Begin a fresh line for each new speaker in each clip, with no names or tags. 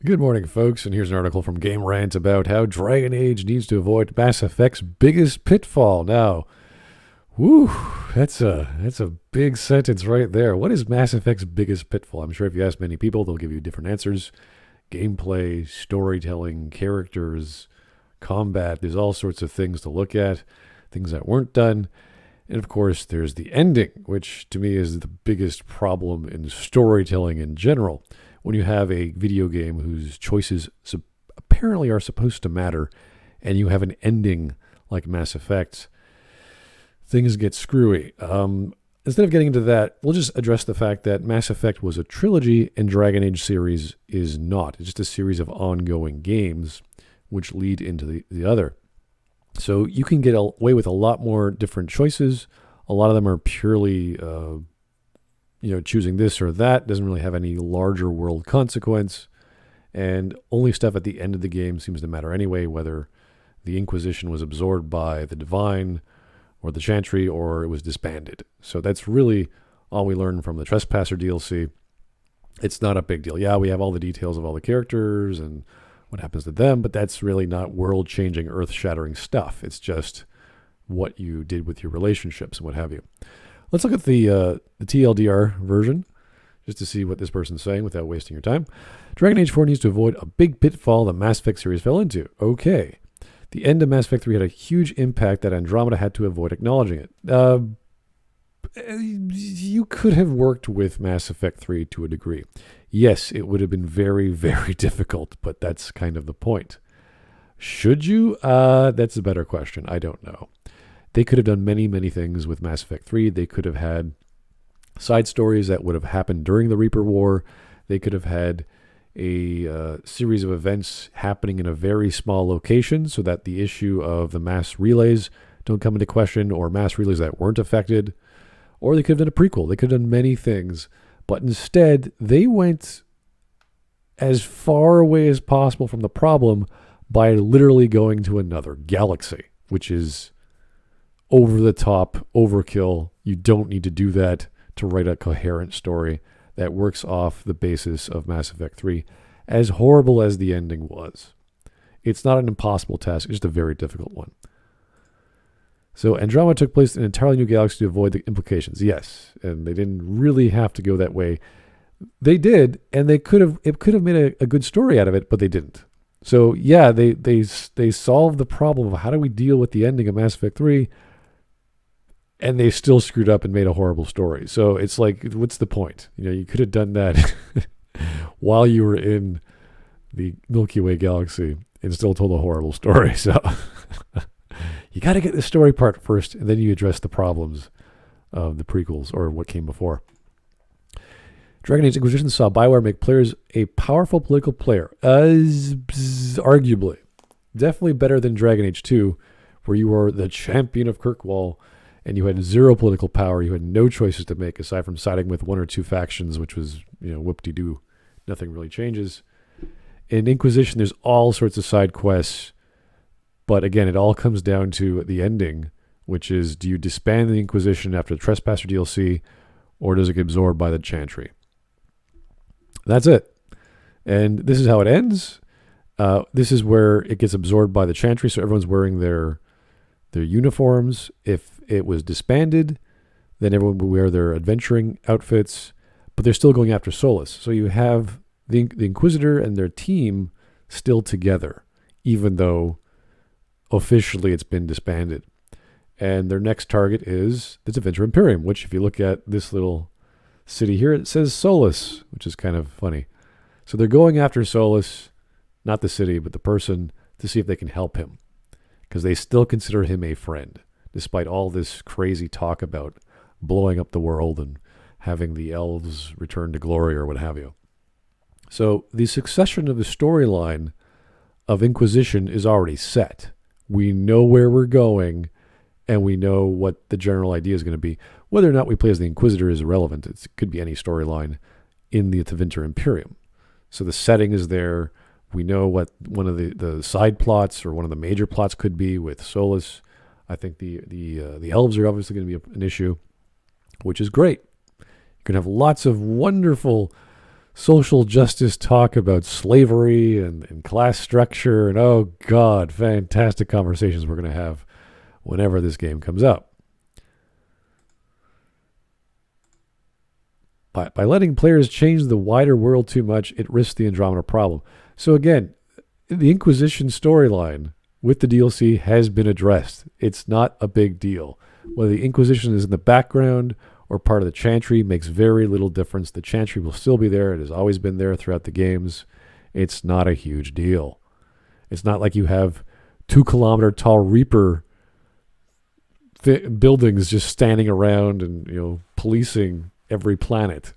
Good morning, folks, and here's an article from Game Rant about how Dragon Age needs to avoid Mass Effect's biggest pitfall. Now, whew, that's a big sentence right there. What is Mass Effect's biggest pitfall? I'm sure if you ask many people, they'll give you different answers. Gameplay, storytelling, characters, combat. There's all sorts of things to look at, things that weren't done. And of course, there's the ending, which to me is the biggest problem in storytelling in general. When you have a video game whose choices apparently are supposed to matter, and you have an ending like Mass Effect, things get screwy. Instead of getting into that, we'll just address the fact that Mass Effect was a trilogy and Dragon Age series is not. It's just a series of ongoing games which lead into the other. So you can get away with a lot more different choices. A lot of them are purely choosing this or that. Doesn't really have any larger world consequence. And only stuff at the end of the game seems to matter anyway, whether the Inquisition was absorbed by the Divine or the Chantry or it was disbanded. So that's really all we learned from the Trespasser DLC. It's not a big deal. Yeah, we have all the details of all the characters and what happens to them, but that's really not world-changing, earth-shattering stuff. It's just what you did with your relationships and what have you. Let's look at the TLDR version, just to see what this person's saying without wasting your time. Dragon Age 4 needs to avoid a big pitfall the Mass Effect series fell into. Okay. The end of Mass Effect 3 had a huge impact that Andromeda had to avoid acknowledging it. You could have worked with Mass Effect 3 to a degree. Yes, it would have been very, very difficult, but that's kind of the point. Should you? That's a better question. I don't know. They could have done many, many things with Mass Effect 3. They could have had side stories that would have happened during the Reaper War. They could have had a series of events happening in a very small location so that the issue of the mass relays don't come into question, or mass relays that weren't affected. Or they could have done a prequel. They could have done many things. But instead, they went as far away as possible from the problem by literally going to another galaxy, which is over the top, overkill. You don't need to do that to write a coherent story that works off the basis of Mass Effect 3, as horrible as the ending was. It's not an impossible task, it's just a very difficult one. So Andromeda took place in an entirely new galaxy to avoid the implications. Yes, and they didn't really have to go that way. They did, and it could have made a good story out of it, but they didn't. So yeah, they solved the problem of how do we deal with the ending of Mass Effect 3, and they still screwed up and made a horrible story. So it's like, what's the point? You could have done that while you were in the Milky Way galaxy and still told a horrible story. So you got to get the story part first, and then you address the problems of the prequels or what came before. Dragon Age Inquisition saw BioWare make players a powerful political player. Arguably. Definitely better than Dragon Age 2, where you were the champion of Kirkwall, and you had zero political power. You had no choices to make aside from siding with one or two factions, which was, whoop-de-doo. Nothing really changes. In Inquisition, there's all sorts of side quests, but again, it all comes down to the ending, which is, do you disband the Inquisition after the Trespasser DLC, or does it get absorbed by the Chantry? That's it. And this is how it ends. This is where it gets absorbed by the Chantry, so everyone's wearing their uniforms. If it was disbanded, then everyone would wear their adventuring outfits, but they're still going after Solus. So you have the Inquisitor and their team still together, even though officially it's been disbanded. And their next target is the Tevinter Imperium, which if you look at this little city here, it says Solus, which is kind of funny. So they're going after Solus, not the city, but the person, to see if they can help him, because they still consider him a friend, despite all this crazy talk about blowing up the world and having the elves return to glory or what have you. So the succession of the storyline of Inquisition is already set. We know where we're going, and we know what the general idea is going to be. Whether or not we play as the Inquisitor is irrelevant. It could be any storyline in the Tevinter Imperium. So the setting is there. We know what one of the side plots or one of the major plots could be with Solus. I think the elves are obviously going to be an issue, which is great. You can have lots of wonderful social justice talk about slavery and class structure. And oh, God, fantastic conversations we're going to have whenever this game comes out. By letting players change the wider world too much, it risks the Andromeda problem. So again, the Inquisition storyline with the DLC has been addressed. It's not a big deal. Whether the Inquisition is in the background or part of the Chantry makes very little difference. The Chantry will still be there. It has always been there throughout the games. It's not a huge deal. It's not like you have 2-kilometer tall Reaper buildings just standing around and policing every planet,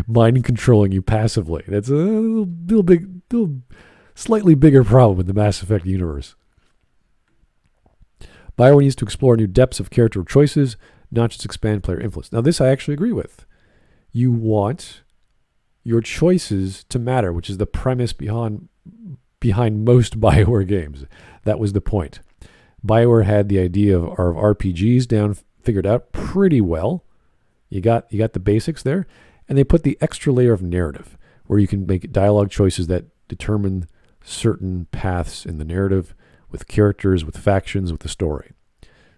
mind controlling you passively. That's a little slightly bigger problem in the Mass Effect universe. BioWare needs to explore new depths of character choices, not just expand player influence. Now, this I actually agree with. You want your choices to matter, which is the premise behind most BioWare games. That was the point. BioWare had the idea of RPGs figured out pretty well. You got the basics there, and they put the extra layer of narrative, where you can make dialogue choices that determine certain paths in the narrative, with characters, with factions, with the story.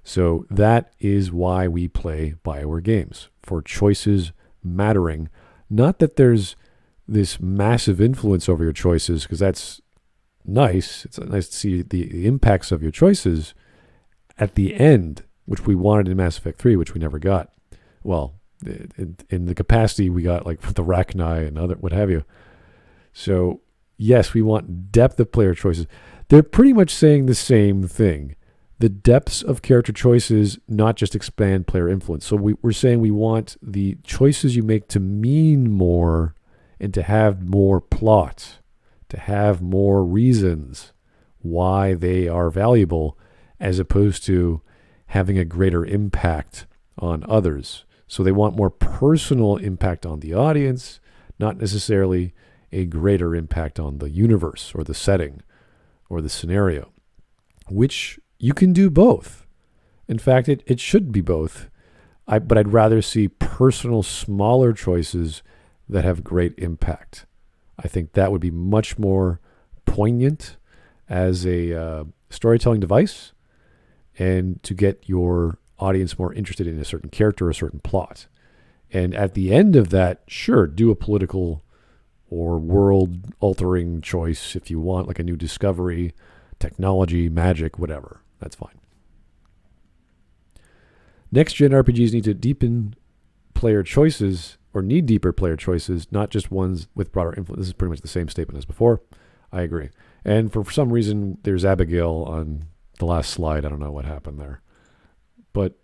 So that is why we play BioWare games, for choices mattering. Not that there's this massive influence over your choices, because that's nice. It's nice to see the impacts of your choices at the end, which we wanted in Mass Effect 3, which we never got. Well, in the capacity we got, like with the Rachni and other what have you. So yes, we want depth of player choices. They're pretty much saying the same thing. The depths of character choices, not just expand player influence. So we're saying we want the choices you make to mean more and to have more plot, to have more reasons why they are valuable, as opposed to having a greater impact on others. So they want more personal impact on the audience, not necessarily a greater impact on the universe or the setting or the scenario, which you can do both. In fact, it should be both. But I'd rather see personal, smaller choices that have great impact. I think that would be much more poignant as a storytelling device, and to get your audience more interested in a certain character or a certain plot. And at the end of that, sure, do a political or world-altering choice if you want, like a new discovery, technology, magic, whatever. That's fine. Next-gen RPGs need to deepen player choices, or need deeper player choices, not just ones with broader influence. This is pretty much the same statement as before. I agree. And for some reason, there's Abigail on the last slide. I don't know what happened there. But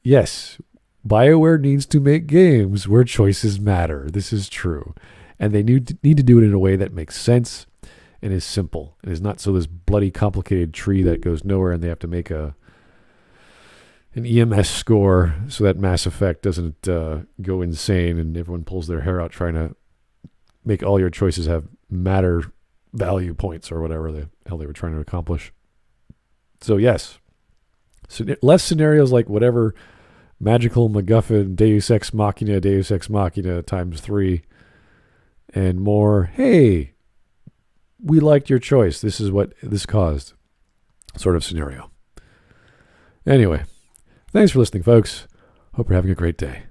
yes, BioWare needs to make games where choices matter. This is true. And they need to do it in a way that makes sense and is simple. It is not so this bloody complicated tree that goes nowhere and they have to make an EMS score so that Mass Effect doesn't go insane and everyone pulls their hair out trying to make all your choices have matter value points or whatever the hell they were trying to accomplish. So yes, less scenarios like whatever magical MacGuffin, Deus Ex Machina times 3, and more, hey, we liked your choice. This is what this caused sort of scenario. Anyway, thanks for listening, folks. Hope you're having a great day.